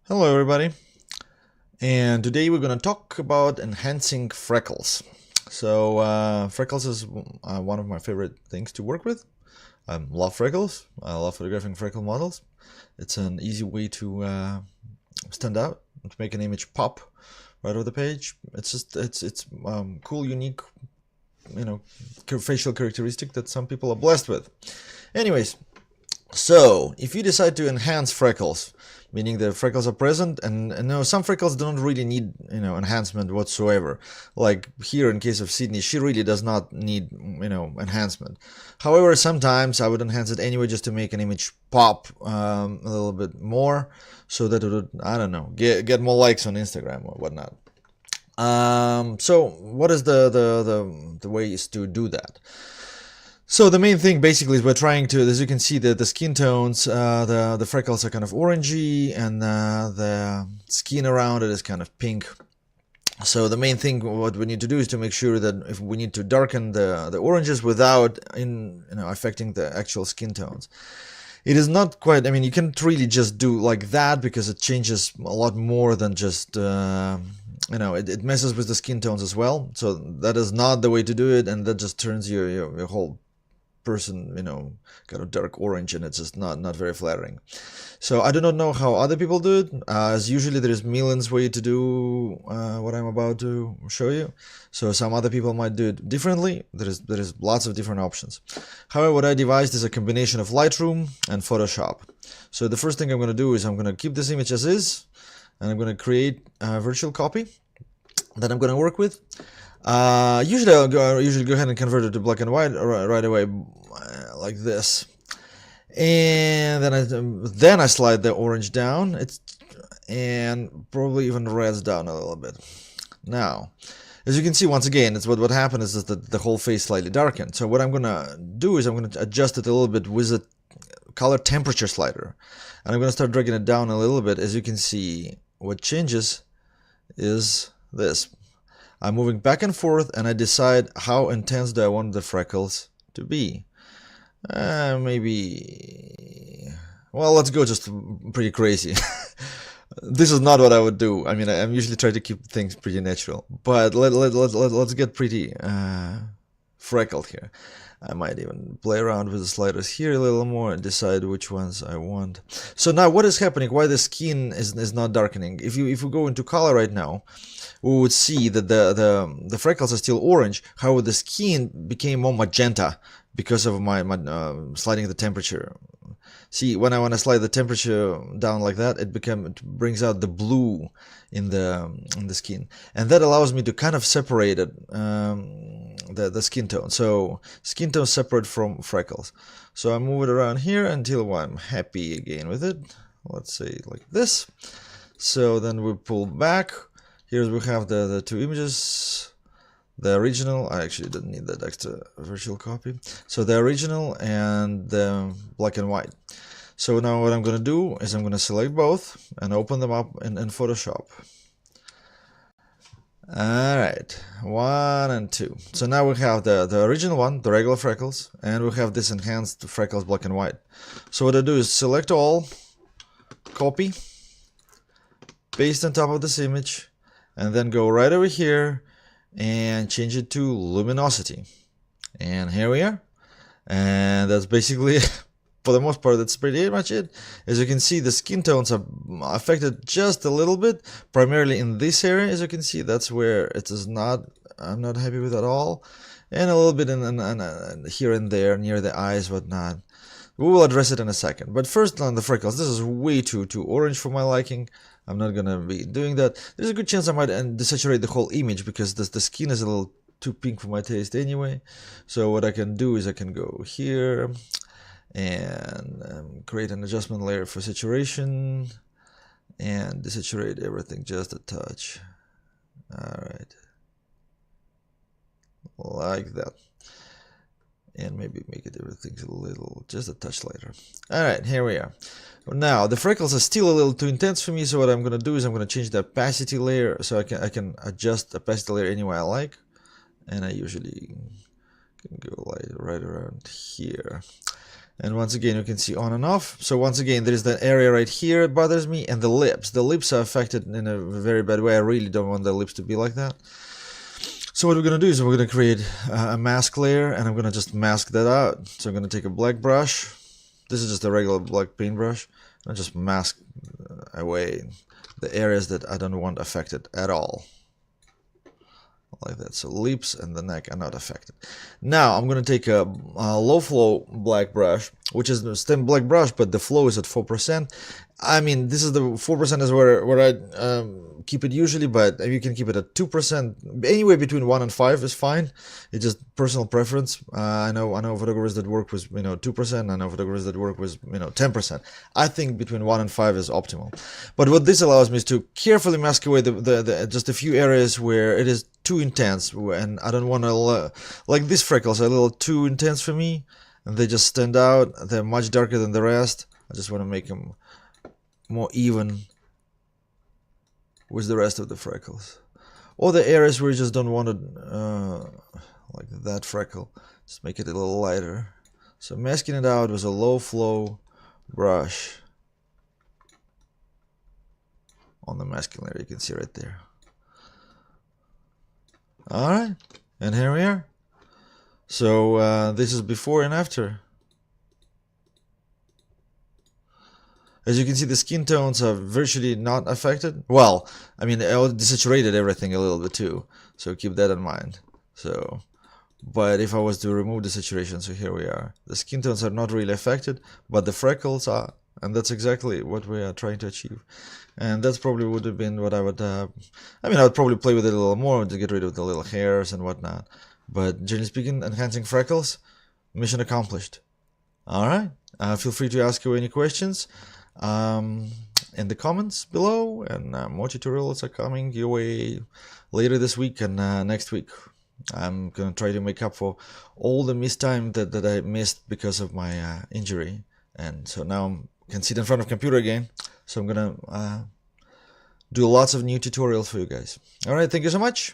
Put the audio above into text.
Hello everybody, and today we're going to talk about enhancing freckles. Freckles is one of my favorite things to work with. I love freckles. I love photographing freckle models. It's an easy way to stand out and to make an image pop right off the page. It's cool, unique, facial characteristic that some people are blessed with. Anyways, so if you decide to enhance freckles, meaning the freckles are present, and no, some freckles don't really need enhancement whatsoever. Like here in case of Sydney, she really does not need enhancement. However, sometimes I would enhance it anyway just to make an image pop a little bit more, so that it would, I don't know, get more likes on Instagram or whatnot. So what is the ways to do that? So the main thing basically is we're trying to, as you can see, the skin tones, the freckles are kind of orangey, and the skin around it is kind of pink. So the main thing what we need to do is to make sure that if we need to darken the oranges without affecting the actual skin tones. It is not quite, I mean, you can't really just do like that because it changes a lot more than just it messes with the skin tones as well. So that is not the way to do it, and that just turns your whole person kind of dark orange, and it's just not very flattering. So I do not know how other people do it, as usually there's millions way to do what I'm about to show you. So some other people might do it differently. There is lots of different options. However, what I devised is a combination of Lightroom and Photoshop. So the first thing I'm going to do is I'm going to keep this image as is, and I'm going to create a virtual copy that I'm going to work with. Usually I'll go ahead and convert it to black and white right away, like this, and then I slide the orange down, and probably even reds down a little bit. Now, as you can see, once again, it's what happened is that the whole face slightly darkened. So what I'm gonna do is I'm gonna adjust it a little bit with a color temperature slider, and I'm gonna start dragging it down a little bit. As you can see, what changes is this. I'm moving back and forth, and I decide how intense do I want the freckles to be. Maybe, well, let's go just pretty crazy. This is not what I would do. I mean, I'm usually trying to keep things pretty natural, but let's get pretty freckled here. I might even play around with the sliders here a little more and decide which ones I want. So now what is happening? Why the skin is not darkening? If we go into color right now, we would see that the freckles are still orange. However, the skin became more magenta because of my sliding the temperature. See, when I want to slide the temperature down like that, it brings out the blue in the skin, and that allows me to kind of separate it, the skin tone. So skin tone separate from freckles. So I move it around here until I'm happy again with it. Let's say like this. So then we pull back. Here we have the two images. The original, I actually didn't need that extra virtual copy. So the original and the black and white. So now what I'm going to do is I'm going to select both and open them up in Photoshop. Alright, 1 and 2. So now we have the original one, the regular freckles, and we have this enhanced freckles black and white. So what I do is select all, copy, paste on top of this image, and then go right over here and change it to luminosity. And here we are. And that's basically, for the most part, that's pretty much it. As you can see, the skin tones are affected just a little bit, primarily in this area. As you can see, that's where it is not, I'm not happy with at all. And a little bit in here and there, near the eyes, whatnot. We will address it in a second. But first on the freckles, this is way too orange for my liking. I'm not gonna be doing that. There's a good chance I might desaturate the whole image because the skin is a little too pink for my taste anyway. So what I can do is I can go here and create an adjustment layer for saturation and desaturate everything just a touch. Alright, like that. And maybe make it everything a little, just a touch lighter. Alright, here we are. Now, the freckles are still a little too intense for me, so what I'm going to do is I'm going to change the opacity layer, so I can adjust the opacity layer any way I like. And I usually can go like right around here. And once again, you can see on and off. So once again, there's the area right here that bothers me, and the lips. The lips are affected in a very bad way. I really don't want the lips to be like that. So what we're going to do is we're going to create a mask layer, and I'm going to just mask that out. So I'm going to take a black brush. This is just a regular black paintbrush. And I just mask away the areas that I don't want affected at all. Like that. So lips and the neck are not affected. Now I'm going to take a low flow black brush, which is the stem black brush, but the flow is at 4%. I mean, this is the 4% is where I keep it usually, but you can keep it at 2%. Anywhere between 1 and 5 is fine. It's just personal preference. I know photographers that work with 2%. I know photographers that work with 10%. I think between 1 and 5 is optimal. But what this allows me is to carefully mask away the just a few areas where it is too intense, and I don't want to like these freckles are a little too intense for me, and they just stand out. They're much darker than the rest. I just want to make them more even with the rest of the freckles, or the areas where you just don't want it, like that freckle, just make it a little lighter. So masking it out with a low flow brush on the masking layer, you can see right there. Alright, and here we are. So this is before and after. As you can see, the skin tones are virtually not affected. Well, I mean, I desaturated everything a little bit too, so keep that in mind. So, but if I was to remove the saturation, so here we are. The skin tones are not really affected, but the freckles are, and that's exactly what we are trying to achieve. And that's probably would have been what I would, I mean, I would probably play with it a little more to get rid of the little hairs and whatnot. But generally speaking, enhancing freckles, mission accomplished. All right, feel free to ask you any questions in the comments below, and more tutorials are coming your way later this week and next week. I'm gonna try to make up for all the missed time that I missed because of my injury, and so now I can sit in front of computer again. So I'm gonna do lots of new tutorials for you guys. All right, thank you so much.